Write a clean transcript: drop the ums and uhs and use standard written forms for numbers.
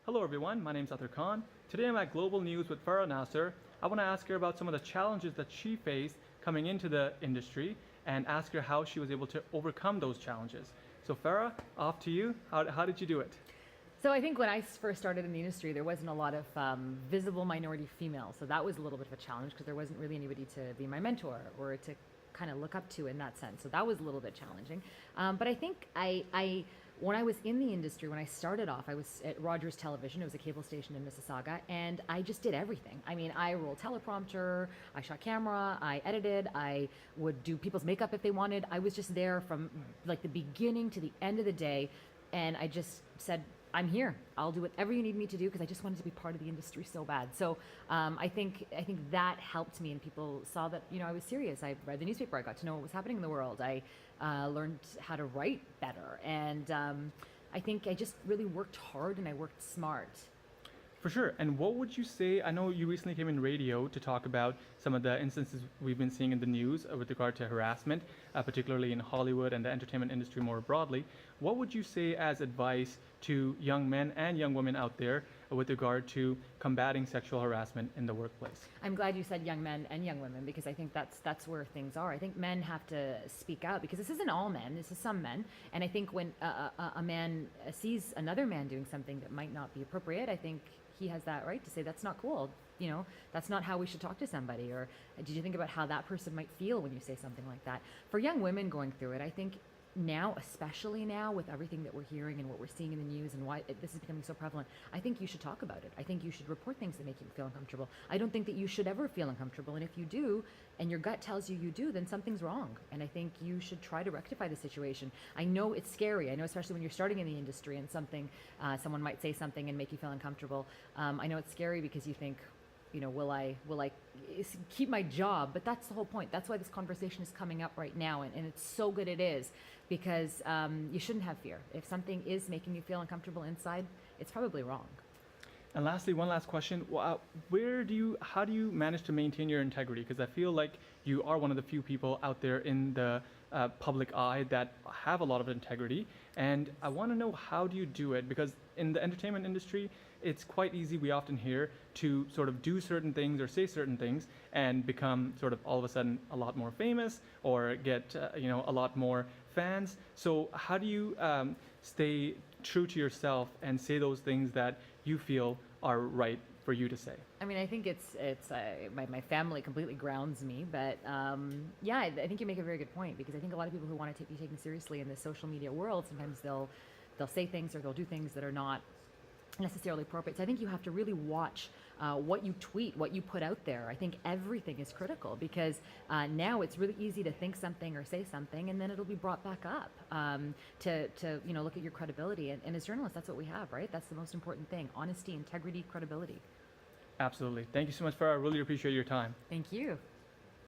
Hello everyone, my name is Athar Khan. Today I'm at Global News with Farah Nasser. I want to ask her about some of the challenges that she faced coming into the industry and ask her how she was able to overcome those challenges. So Farah, off to you. How did you do it? So I think when I first started in the industry, there wasn't a lot of visible minority females. So that was a little bit of a challenge because there wasn't really anybody to be my mentor or to kind of look up to in that sense. So that was a little bit challenging. But I think when I was in the industry, when I started off, I was at Rogers Television. It was a cable station in Mississauga, and I just did everything. I mean, I rolled teleprompter, I shot camera, I edited, I would do people's makeup if they wanted. I was just there from like the beginning to the end of the day, and I just said, I'm here. I'll do whatever you need me to do because I just wanted to be part of the industry so bad. So I think that helped me, and people saw that I was serious. I read the newspaper. I got to know what was happening in the world. I learned how to write better, and I think I just really worked hard and I worked smart. For sure. And what would you say? I know you recently came in radio to talk about some of the instances we've been seeing in the news with regard to harassment, particularly in Hollywood and the entertainment industry more broadly. What would you say as advice to young men and young women out there with regard to combating sexual harassment in the workplace? I'm glad you said young men and young women because I think that's where things are. I think men have to speak out because this isn't all men, this is some men. And I think when a man sees another man doing something that might not be appropriate, I think he has that right to say that's not cool. That's not how we should talk to somebody. Or did you think about how that person might feel when you say something like that? For young women going through it, I think now, especially now with everything that we're hearing and what we're seeing in the news and why this is becoming so prevalent, I think you should talk about it. I think you should report things that make you feel uncomfortable. I don't think that you should ever feel uncomfortable. And if you do, and your gut tells you do, then something's wrong. And I think you should try to rectify the situation. I know it's scary. I know, especially when you're starting in the industry and someone might say something and make you feel uncomfortable. I know it's scary because you think, will I keep my job? But that's the whole point. That's why this conversation is coming up right now. And it's so good it is because you shouldn't have fear. If something is making you feel uncomfortable inside, it's probably wrong. And lastly, one last question. How do you manage to maintain your integrity? Because I feel like you are one of the few people out there in the public eye that have a lot of integrity. And I want to know, how do you do it? Because in the entertainment industry, it's quite easy, we often hear, to sort of do certain things or say certain things and become sort of all of a sudden a lot more famous or get a lot more fans. So how do you stay true to yourself and say those things that you feel are right for you to say? I mean, I think my family completely grounds me, but yeah, I think you make a very good point because I think a lot of people who want to be taken seriously in the social media world, sometimes they'll say things or they'll do things that are not necessarily appropriate. So I think you have to really watch what you tweet, what you put out there. I think everything is critical because now it's really easy to think something or say something and then it'll be brought back up to look at your credibility. And as journalists, that's what we have, right? That's the most important thing: honesty, integrity, credibility. Absolutely. Thank you so much, Farah. I really appreciate your time. Thank you.